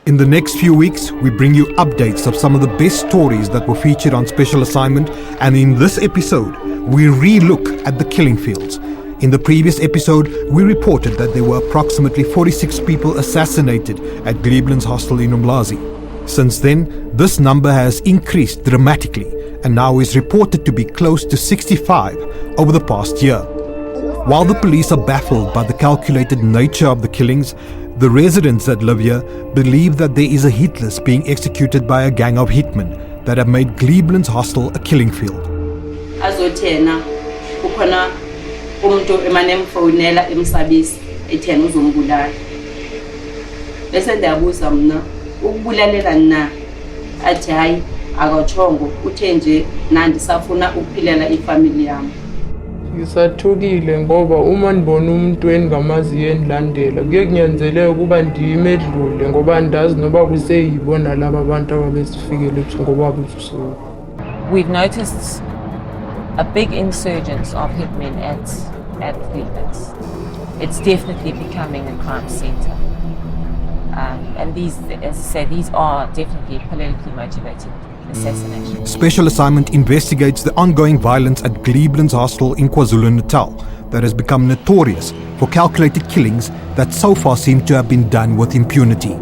In the next few weeks, we bring you updates of some of the best stories that were featured on Special Assignment, and in this episode, we re-look at the killing fields. In the previous episode, we reported that there were approximately 46 people assassinated at Cleveland's Hostel in Umlazi. Since then, this number has increased dramatically and now is reported to be close to 65 over the past year. While the police are baffled by the calculated nature of the killings, the residents that live here believe that there is a hit list being executed by a gang of hitmen that have made Cleveland's Hostel a killing field. Azothena kukhona umuntu emanemfonela emSABC ethena uzombulala. Bese ndiyabuza mina ukubulalela na athi hayi akachongo uthe nje nandisafuna ukuphilela ifamily yami. Ngisathukile ngoba uma ndibona umuntu engamaziyo endilandela kuye kunyanzeleke ukuba ndime edlule ngoba ndazi noba kuseyibona laba abantu ababesifikele ethi ngoba busuku. We've noticed a big insurgence of hitmen at Cleveland. It's definitely becoming a crime center. And these, as I said, these are definitely politically motivated assassinations. Special Assignment investigates the ongoing violence at Cleveland's Hostel in KwaZulu-Natal that has become notorious for calculated killings that so far seem to have been done with impunity.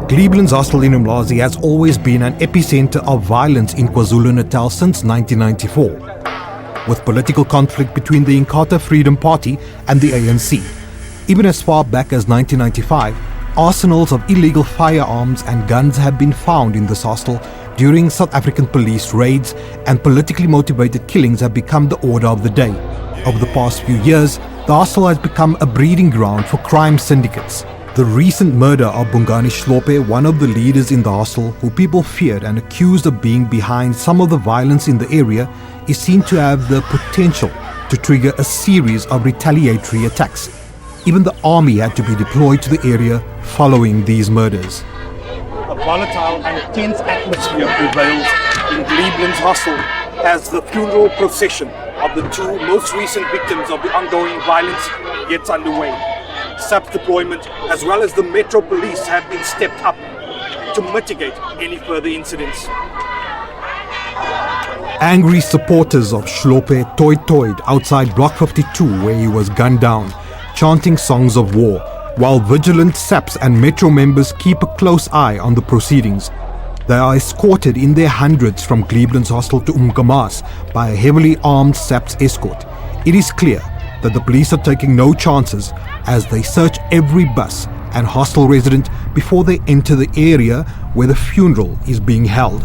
Cleveland's Hostel in Umlazi has always been an epicenter of violence in KwaZulu-Natal since 1994, with political conflict between the Inkatha Freedom Party and the ANC. Even as far back as 1995, arsenals of illegal firearms and guns have been found in this hostel during South African police raids, and politically motivated killings have become the order of the day. Over the past few years, the hostel has become a breeding ground for crime syndicates. The recent murder of Bongani Shlope, one of the leaders in the hostel, who people feared and accused of being behind some of the violence in the area, is seen to have the potential to trigger a series of retaliatory attacks. Even the army had to be deployed to the area following these murders. A volatile and tense atmosphere prevails in Cleveland's Hostel as the funeral procession of the two most recent victims of the ongoing violence gets underway. SABC deployment as well as the Metro Police have been stepped up to mitigate any further incidents. Angry supporters of Shlope toyed outside Block 52 where he was gunned down, chanting songs of war, while vigilant SAPS and Metro members keep a close eye on the proceedings. They are escorted in their hundreds from Cleveland's Hostel to Umkamas by a heavily armed SAPS escort. It is clear that the police are taking no chances as they search every bus and hostel resident before they enter the area where the funeral is being held.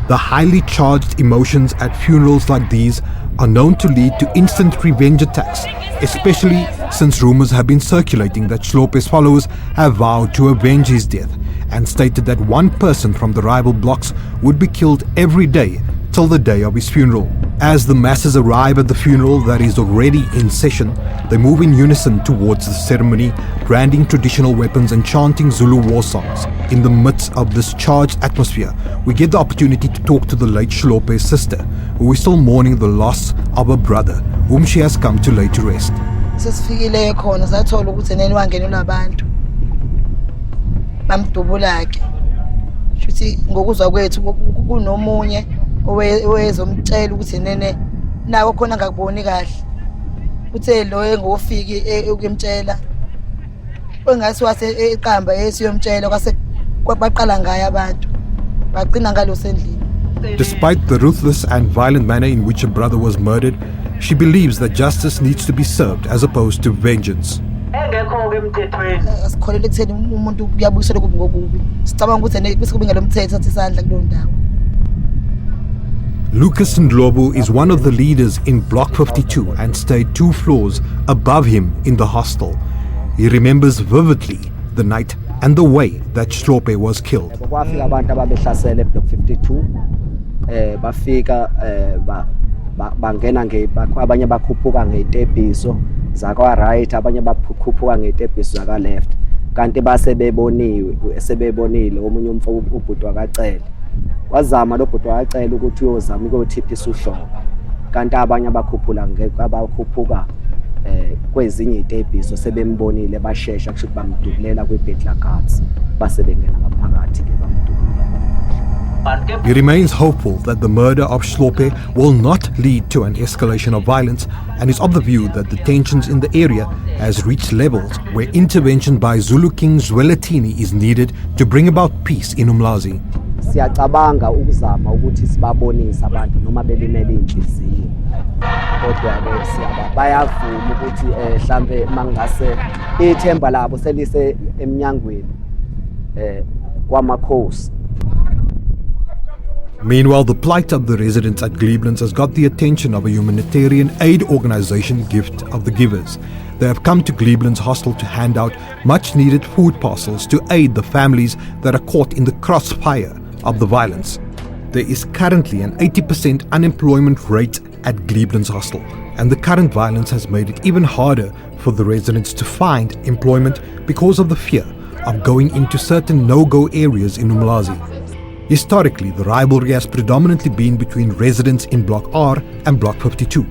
The highly charged emotions at funerals like these are known to lead to instant revenge attacks, especially since rumors have been circulating that Shlope's followers have vowed to avenge his death and stated that one person from the rival blocks would be killed every day till the day of his funeral. As the masses arrive at the funeral that is already in session, they move in unison towards the ceremony, branding traditional weapons and chanting Zulu war songs. In the midst of this charged atmosphere, we get the opportunity to talk to the late Shlope's sister, who is still mourning the loss of her brother, whom she has come to lay to rest. Sesifikile khona sathola ukuthi nene wangenela abantu bamdubula ke futhi ngokuzwa kwethu kunomunye owezomtshela ukuthi nene nawo khona ngakuboni kahle uthe lo engofiki ukuyimtshela engasi wase eqamba esiyomtshela kwase kwabaqala ngaye abantu bagcina ngalo sendlini. Despite the ruthless and violent manner in which her brother was murdered, she believes that justice needs to be served as opposed to vengeance. Asikholele ekutheni umuntu kuyabuyisela kubi ngokubi. Sicabanga ukuthi bese kube ngalomthetho athi isandla kulo ndawo. Lucas Ndlovu is one of the leaders in Block 52 and stayed 2 floors above him in the hostel. He remembers vividly the night and the way that Shlope was killed. Kwafika abantu ababehlasela eBlock 52 bafika bangena abanye bakhuphuka ngetebhiso zakwa right abanye bakhuphuka ngetebhiso zaka left kanti base sebebonile omunye umfo ubhuti wakacela wazama lo bhuti wacela ukuthi uyozama ukuyothiphisa uhlobo kanti abanye abakhuphula abakhuphuka kwezinye izitebhiso sebembonile bashesha kusho ukuthi bamdukulela kwi-Butler Guards base bengena ngaphakathi ke bamdukula. He remains hopeful that the murder of Shlope will not lead to an escalation of violence and is of the view that the tensions in the area has reached levels where intervention by Zulu King Zwelithini is needed to bring about peace in Umlazi. Siyacabanga ukuzama ukuthi sibabonise abantu noma belimele inhliziyo kodwa ke bayavuma ukuthi mhlambe mangase ithemba labo selise eminyangweni kwamakhosi. Meanwhile, the plight of the residents at Cleveland has got the attention of a humanitarian aid organization, Gift of the Givers. They have come to Cleveland's hostel to hand out much-needed food parcels to aid the families that are caught in the crossfire of the violence. There is currently an 80% unemployment rate at Cleveland's hostel, and the current violence has made it even harder for the residents to find employment because of the fear of going into certain no-go areas in Umlazi. Historically, the rivalry has predominantly been between residents in Block R and Block 52,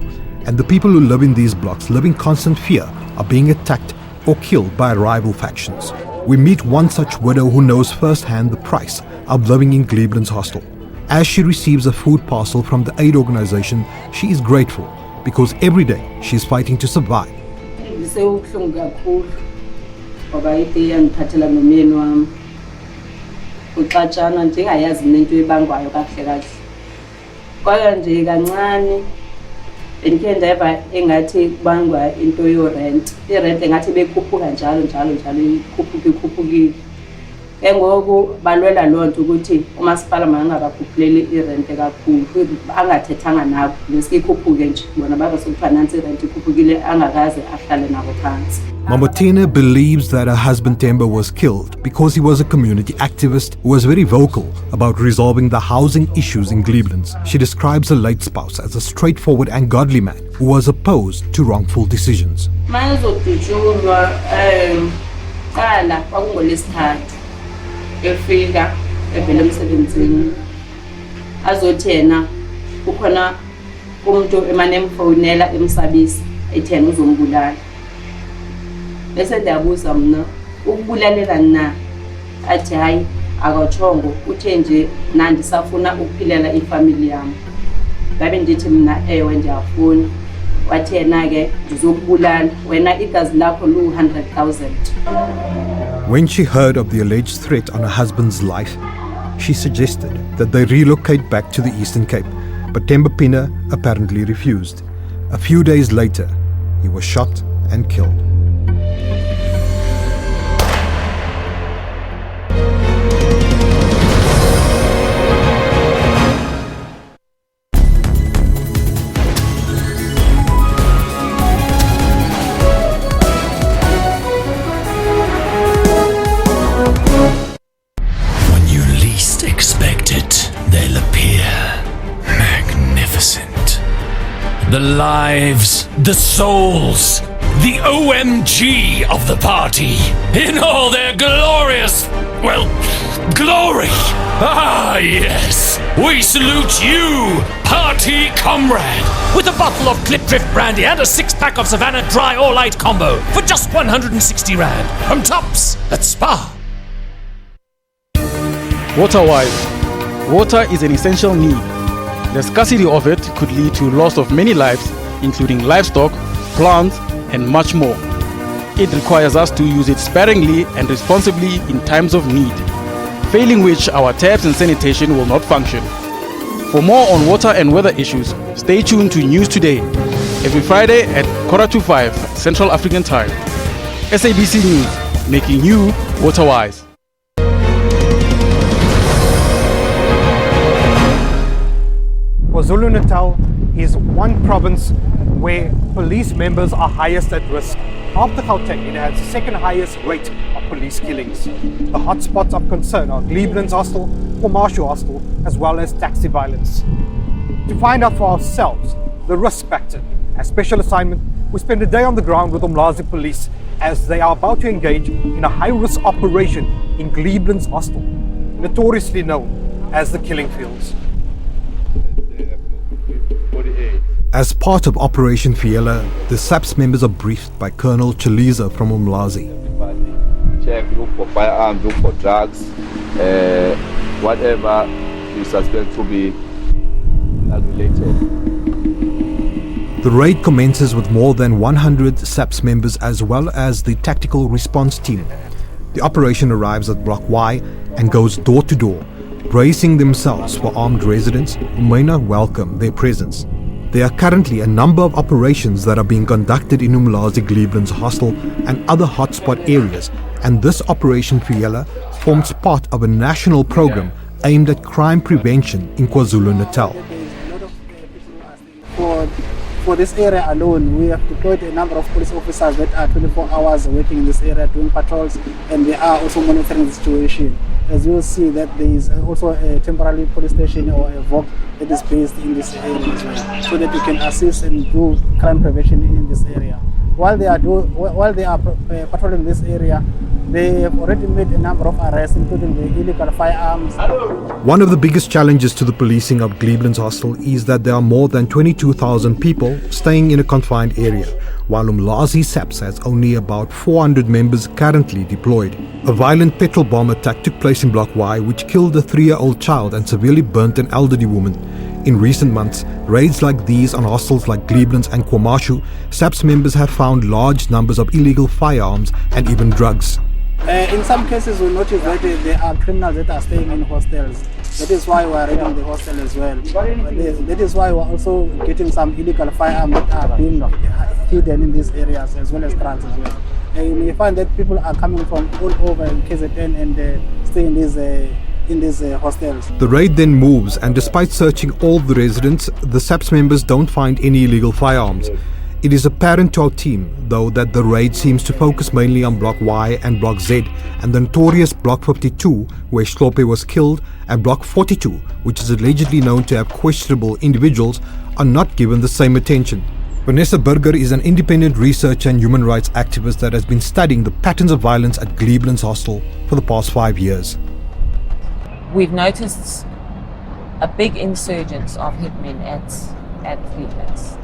and the people who live in these blocks live in constant fear of being attacked or killed by rival factions. We meet one such widow who knows firsthand the price of living in Cleveland's hostel. As she receives a food parcel from the aid organization, she is grateful because every day she is fighting to survive. Uxatshana njengayazi nento ebangwayo kahle kahle kodwa nje kancane bendike ndeva engathi kubangwa into yorent irent engathi bekhuphuka njalo ikhuphukile engoku balwela lonto ukuthi umasipala mangabakhuphuleli irent kakhulu angathethanga nabo lesikhuphukile nje bona bazokufananisa irent ikhuphukile angakaze ahlale nabo phansi. Mamotina believes that her husband Temba was killed because he was a community activist who was very vocal about resolving the housing issues in Cleveland. She describes her late spouse as a straightforward and godly man who was opposed to wrongful decisions. Efika evela emsebenzini azothena kukhona umuntu emane emfonela emSABC ethena uzombulala bese ndiyabuza mina ukubulalela na athi hayi akachongo uthe nje nandisafuna ukuphilela ifamily yami ngabe ndithi mina ewe ndiyafuna wathena ke ngizokubulala wena igazi lakho lu 100,000. When she heard of the alleged threat on her husband's life, she suggested that they relocate back to the Eastern Cape, but Temba Pina apparently refused. A few days later, he was shot and killed. The lives, the souls, the OMG of the party, in all their glorious, glory. Ah, yes. We salute you, party comrade, with a bottle of Clip Drift brandy and a 6-pack of Savannah Dry or Light combo for just 160 Rand from Tops at Spa. Water-wise, water is an essential need. The scarcity of it could lead to loss of many lives, including livestock, plants, and much more. It requires us to use it sparingly and responsibly in times of need, failing which our taps and sanitation will not function. For more on water and weather issues, stay tuned to News Today, every Friday at 4:45 Central African Time. SABC News, making you water-wise. KwaZulu-Natal is one province where police members are highest at risk. After Gauteng, it has the second highest rate of police killings. The hotspots of concern are Cleveland's hostel, Commercial hostel, as well as taxi violence. To find out for ourselves the risk factor, as special assignment, we spend a day on the ground with Umlazi police as they are about to engage in a high-risk operation in Cleveland's hostel, notoriously known as the killing fields. As part of Operation Fiela, the SAPS members are briefed by Colonel Chaliza from Umlazi. Check, look for firearms, look for drugs, whatever you suspect to be related. The raid commences with more than 100 SAPS members as well as the tactical response team. The operation arrives at Block Y and goes door to door, bracing themselves for armed residents who may not welcome their presence. There are currently a number of operations that are being conducted in Umlazi Livelihoods Hostel and other hotspot areas, and this Operation Fiela forms part of a national program aimed at crime prevention in KwaZulu-Natal. For this area alone, we have deployed a number of police officers that are 24 hours working in this area doing patrols, and they are also monitoring the situation. As you will see that there is also a temporary police station or a VOC that is based in this area as well, so that we can assist and do crime prevention in this area. While they are patrolling this area, they have already made a number of arrests, including the illegal firearms. One of the biggest challenges to the policing of Livelihoods Hostel is that there are more than 22,000 people staying in a confined area, while Umlazi SAPS has only about 400 members currently deployed. A violent petrol bomb attack took place in Block Y, which killed a 3-year-old child and severely burnt an elderly woman. In recent months, raids like these on hostels like Livelihoods and KwaMashu, SAPS members have found large numbers of illegal firearms and even drugs. In some cases, we notice that there are criminals that are staying in hostels. That is why we are raiding the hostel as well. That is why we are also getting some illegal firearms that are being hidden in these areas, as well as drugs as well. And we find that people are coming from all over KZN and stay in these hostels. The raid then moves, and despite searching all the residents, the SAPS members don't find any illegal firearms. It is apparent to our team, though, that the raid seems to focus mainly on Block Y and Block Z, and the notorious Block 52, where Shlope was killed, and Block 42, which is allegedly known to have questionable individuals, are not given the same attention. Vanessa Burger is an independent researcher and human rights activist that has been studying the patterns of violence at Livelihoods Hostel for the past 5 years. We've noticed a big insurgence of hitmen at Livelihoods.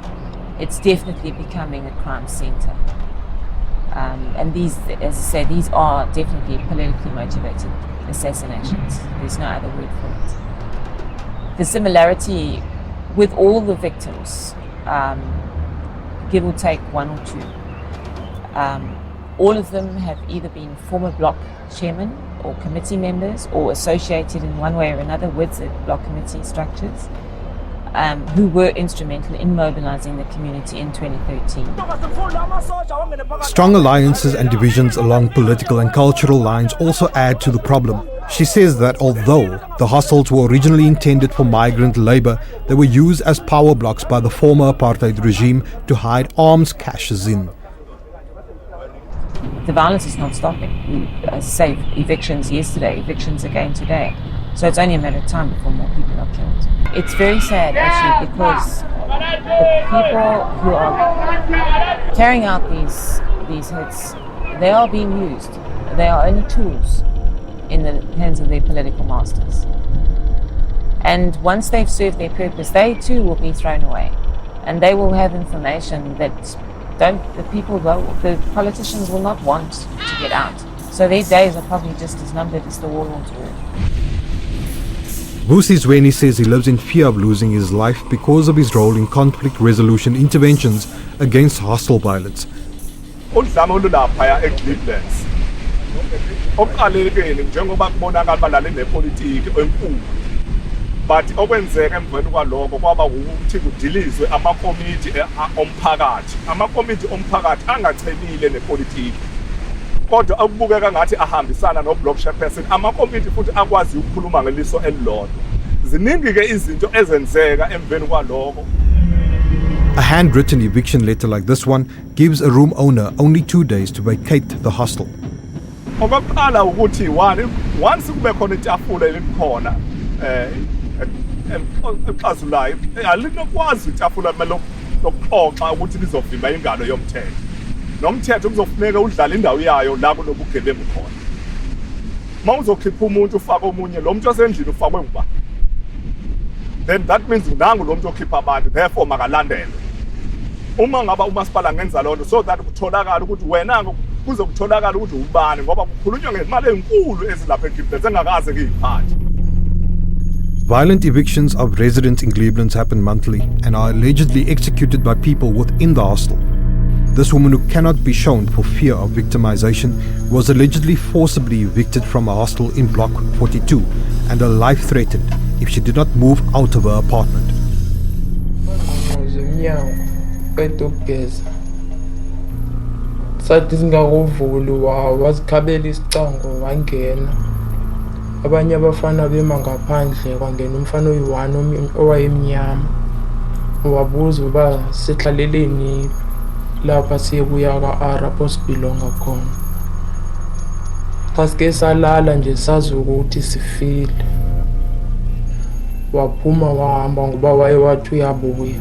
It's definitely becoming a crime center. And these, as I said, these are definitely politically motivated assassinations. There's no other word for it. The similarity with all the victims, give or take one or two, all of them have either been former block chairmen or committee members or associated in one way or another with the block committee structures, who were instrumental in mobilizing the community in 2013. Strong alliances and divisions along political and cultural lines also add to the problem. She says that although the hostels were originally intended for migrant labor, they were used as power blocks by the former apartheid regime to hide arms caches in. The violence is not stopping. As I say, evictions yesterday, evictions again today. So it's only a matter of time before more people are killed. It's very sad actually, because the people who are carrying out these hits, they are being used. They are only tools in the hands of their political masters. And once they've served their purpose, they too will be thrown away. And they will have information that the politicians will not want to get out. So their days are probably just as numbered as the warlords were. Vusi Zweni says he lives in fear of losing his life because of his role in conflict resolution interventions against hostile violence. But okwenzeka emveni kwaloko kwaba ukuthi kudilizwe amakomiti omphakathi angachelile nepolitiki, kodwa akubukeka ngathi ahambisana no-block chairperson, amakomiti futhi akwazi ukukhuluma ngeliso elilodwa. Ziningi ke izinto ezenzeka emveni kwaloko. A handwritten eviction letter like this one gives a room owner only 2 days to vacate the hostel. Okokuqala ukuthi once kube khona itafula elikhona exazulayo, alinokwazi itafula lokuxoxa ukuthi lizovimba ingalo yomthetho. Nomthetho kuzofuneka udlala indawo yayo la kunobugebengu khona. Uma uzokhipha umuntu ufaka omunye, lo muntu osendlini ufakwe ngubani? then that means nangu lo muntu okhipha abantu, therefore makalandele. Uma ngaba umasipala ngenza lonto so that kutholakala ukuthi wena kuze kutholakala ukuthi ubani ngoba kukhulunywa ngemali enkulu ezilapha eGiblet engakaze kuyiphathe. Violent evictions of residents in Cleveland happen monthly and are allegedly executed by people within the hostel. This woman, who cannot be shown for fear of victimization, was allegedly forcibly evicted from a hostel in Block 42 and her life threatened if she did not move out of her apartment. Sathi singakuvuli wazikhabela isicango wangena. Abanye abafana bema ngaphandle kwangena umfana oyi-1 owayemnyama. Wabuza uba sihlaleleni lapha siyebuya ka-Ara posilonga khona. Xa sike salala nje sazi ukuthi sifile. Waphuma wahamba ngoba wayewathi uyabuya.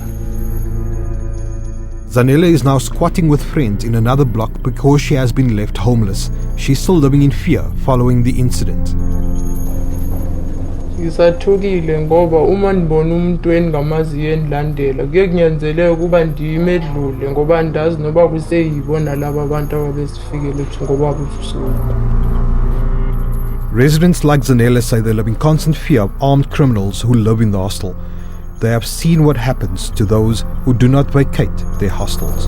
Zanele is now squatting with friends in another block because she has been left homeless. She's still living in fear following the incident. Ngisathukile ngoba uma ndibona umuntu engamaziyo endilandela kuye kunyanzeleke ukuba ndime edlule ngoba ndazi noba kuseyibona laba abantu ababesifikele ngoba busuku. Residents like Zanele say they live in constant fear of armed criminals who live in the hostel. They have seen what happens to those who do not vacate their hostels.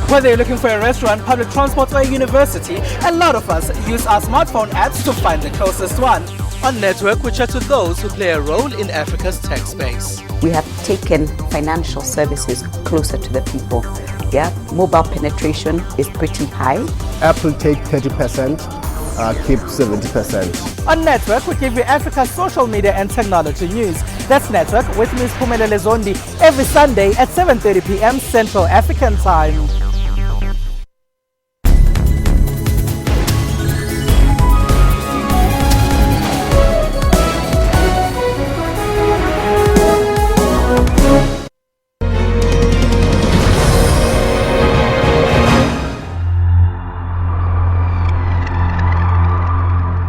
Whether you're looking for a restaurant, public transport or a university, a lot of us use our smartphone apps to find the closest one. On Network, we chat with those who play a role in Africa's tech space. We have taken financial services closer to the people. Yeah, mobile penetration is pretty high. Apple take 30%, keep 70%. On Network, we give you Africa's social media and technology news. That's Network with Ms. Phumelele Zondi every Sunday at 7:30 p.m. Central African Time.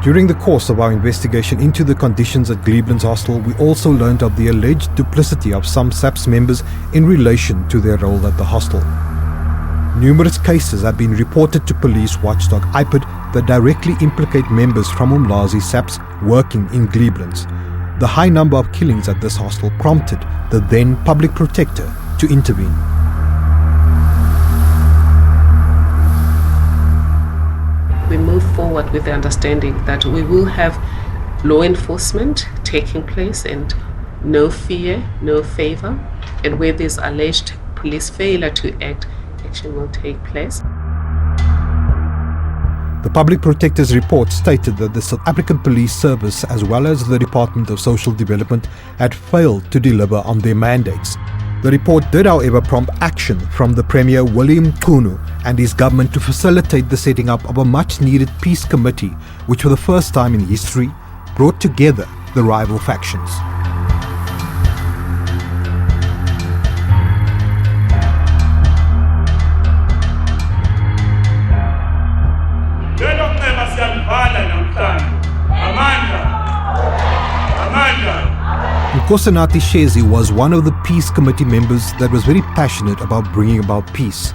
During the course of our investigation into the conditions at Cleveland's hostel, we also learned of the alleged duplicity of some SABC members in relation to their role at the hostel. Numerous cases have been reported to police watchdog IPID that directly implicate members from Umlazi SABC working in Cleveland's. The high number of killings at this hostel prompted the then public protector to intervene. We move forward with the understanding that we will have law enforcement taking place and no fear, no favor, and where there's alleged police failure to act, action will take place. The Public Protector's report stated that the South African Police Service as well as the Department of Social Development had failed to deliver on their mandates. The report did, however, prompt action from the Premier William Kunu and his government to facilitate the setting up of a much-needed peace committee, which for the first time in history brought together the rival factions. Nkosinati Shezi was one of the peace committee members that was very passionate about bringing about peace.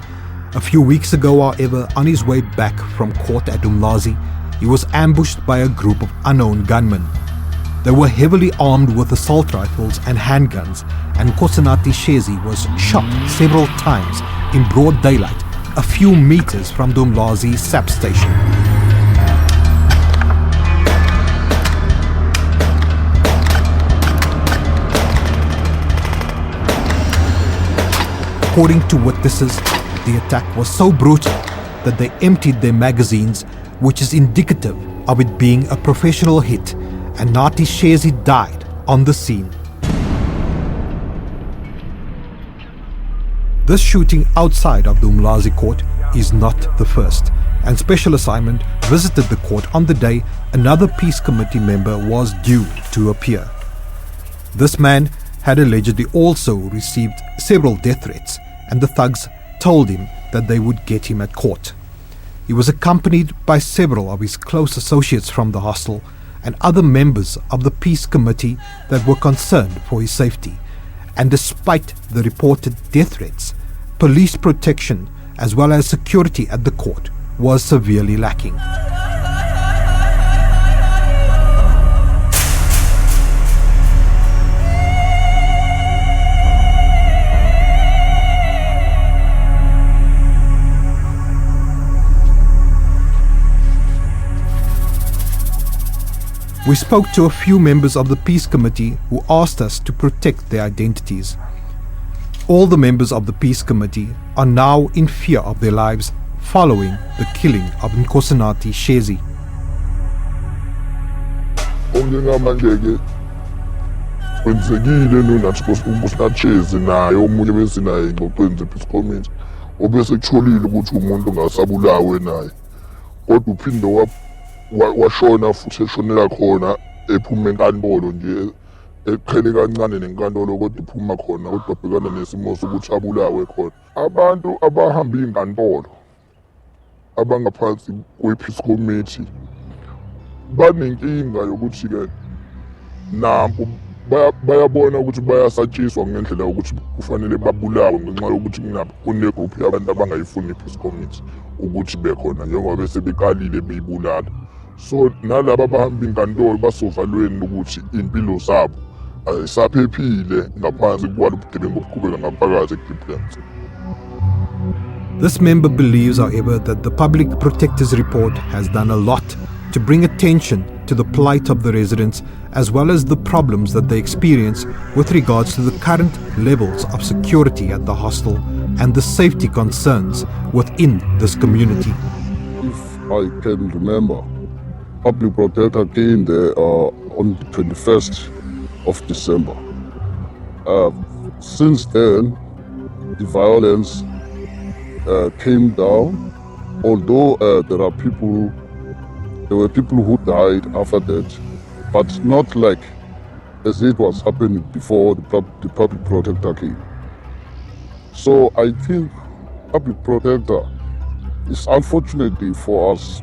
A few weeks ago, however, on his way back from court at Umlazi, he was ambushed by a group of unknown gunmen. They were heavily armed with assault rifles and handguns and Nkosinathi Shezi was shot several times in broad daylight a few meters from the Umlazi SAP station. According to witnesses, the attack was so brutal that they emptied their magazines, which is indicative of it being a professional hit, and Nathi Shezi died on the scene. This shooting outside of the Umlazi court is not the first, and Special Assignment visited the court on the day another peace committee member was due to appear. This man had allegedly also received several death threats, and the thugs told him that they would get him at court. He was accompanied by several of his close associates from the hostel and other members of the peace committee that were concerned for his safety. And despite the reported death threats, police protection as well as security at the court was severely lacking. We spoke to a few members of the peace committee who asked us to protect their identities. All the members of the peace committee are now in fear of their lives following the killing of Nkosinathi Shezi. Okungamanje-ke kwenzekile nonathi uNkosinathi Shezi naye omunye besinaye ingxoxweni ze-peace committee obese kutholile ukuthi umuntu ongasabulawe naye, kodwa uphinde washona futhi eshonela khona ephuma enkantolo nje eqhele kancane nenkantolo kodwa iphuma khona kodwa abhekana nesimo sokuthi abulawe khona. Abantu abahamba inkantolo abangaphansi kwe-peace committee banenkinga yokuthi-ke nabo bayabona ukuthi bayasatshiswa ngendlela yokuthi kufanele babulawe ngenxa yokuthi kunegroup yabantu abangayifuni i-peace committee ukuthi bekhona njengoba bese beqalile beyibulala. So nalaba abahamba inkantolo basovalweni ukuthi impilo zabo ayisaphephile ngaphansi kwalo bugebengu obuqhubeka ngaphakathi eGiblelands. This member believes, however, that the Public Protector's report has done a lot to bring attention to the plight of the residents as well as the problems that they experience with regards to the current levels of security at the hostel and the safety concerns within this community. If I can remember, Public Protector came there on the 21st of December. Since then, the violence came down, although there were people who died after that, but not like as it was happening before the Public Protector came. So I think Public Protector is unfortunately for us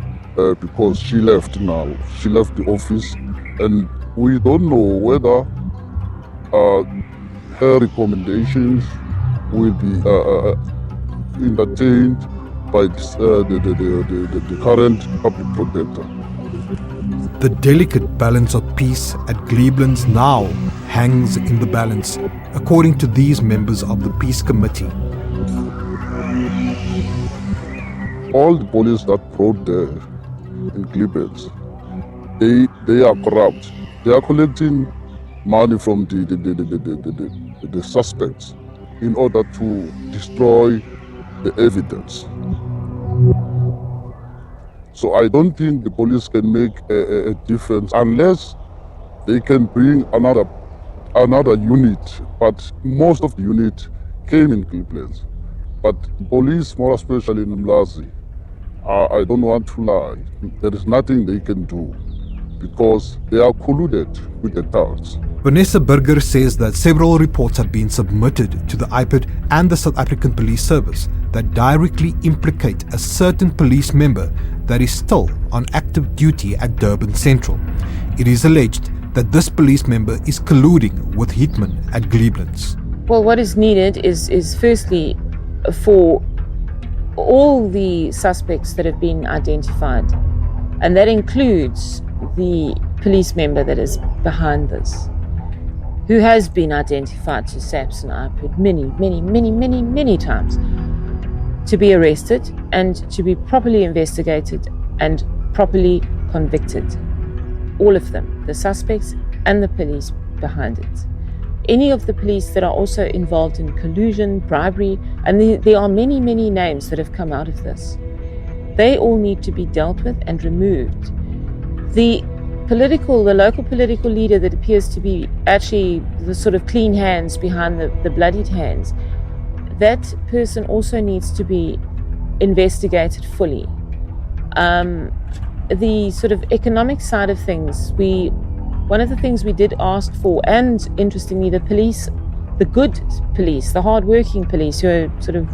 because she left now. She left the office and we don't know whether her recommendations will be entertained by the current Public Protector. The delicate balance of peace at Cleveland's now hangs in the balance, according to these members of the Peace Committee. All the police that brought there in Cleveland, they are corrupt. They are collecting money from the suspects in order to destroy the evidence. So I don't think the police can make a difference unless they can bring another unit. But most of the unit came in Cleveland. But the police, more especially in Umlazi, I don't want to lie, there is nothing they can do because they are colluded with the thugs. Vanessa Burger says that several reports have been submitted to the IPID and the South African Police Service that directly implicate a certain police member that is still on active duty at Durban Central. It is alleged that this police member is colluding with hitmen at Cleveland's. Well, what is needed is firstly for all the suspects that have been identified, and that includes the police member that is behind this. who has been identified to SABC and IPID many times, to be arrested and to be properly investigated and properly convicted. All of them, the suspects and the police behind it. Any of the police that are also involved in collusion, bribery, and there are many names that have come out of this. They all need to be dealt with and removed. The local political leader that appears to be actually the sort of clean hands behind the bloodied hands, that person also needs to be investigated fully. The sort of economic side of things, one of the things we did ask for, and interestingly, the police, the good police, the hard-working police who are sort of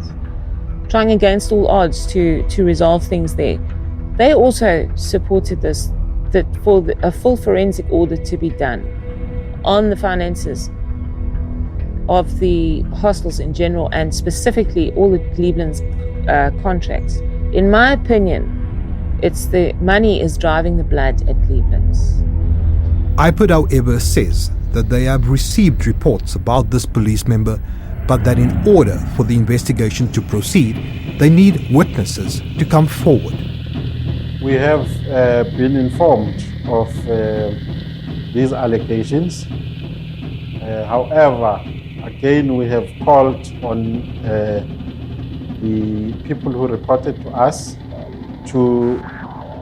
trying against all odds to resolve things there, they also supported this, that for a full forensic audit to be done on the finances of the hostels in general, and specifically all the Cleveland's contracts. In my opinion, it's the money is driving the blood at Cleveland's. IPID, however, says that they have received reports about this police member, but that in order for the investigation to proceed, they need witnesses to come forward. We have been informed of these allegations. However, again, we have called on the people who reported to us to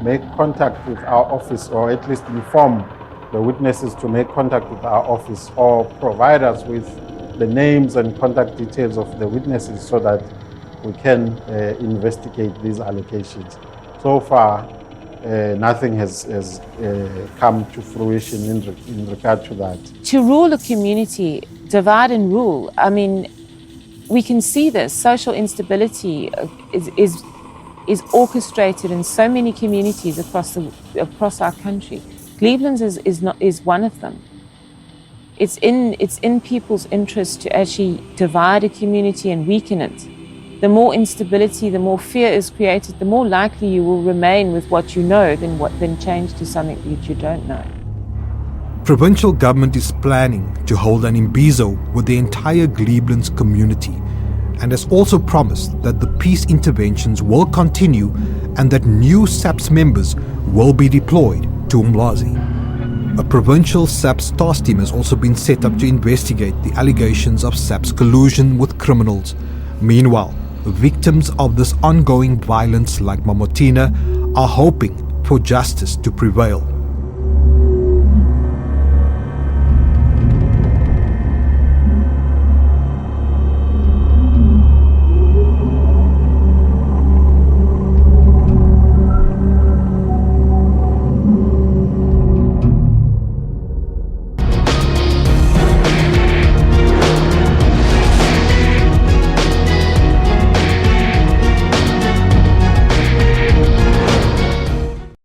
make contact with our office, or at least inform the witnesses to make contact with our office, or provide us with the names and contact details of the witnesses so that we can investigate these allegations. So far, nothing has come to fruition in regard to that. To rule a community, divide and rule, I mean, we can see this. Social instability is orchestrated in so many communities across our country. Cleveland's is one of them. It's in people's interest to actually divide a community and weaken it. The more instability, the more fear is created, the more likely you will remain with what you know than change to something that you don't know. Provincial government is planning to hold an imbizo with the entire Cleveland's community, and has also promised that the peace interventions will continue and that new SABC members will be deployed to Umlazi. A provincial SABC task team has also been set up to investigate the allegations of SABC collusion with criminals. Meanwhile, victims of this ongoing violence like Mamotina are hoping for justice to prevail.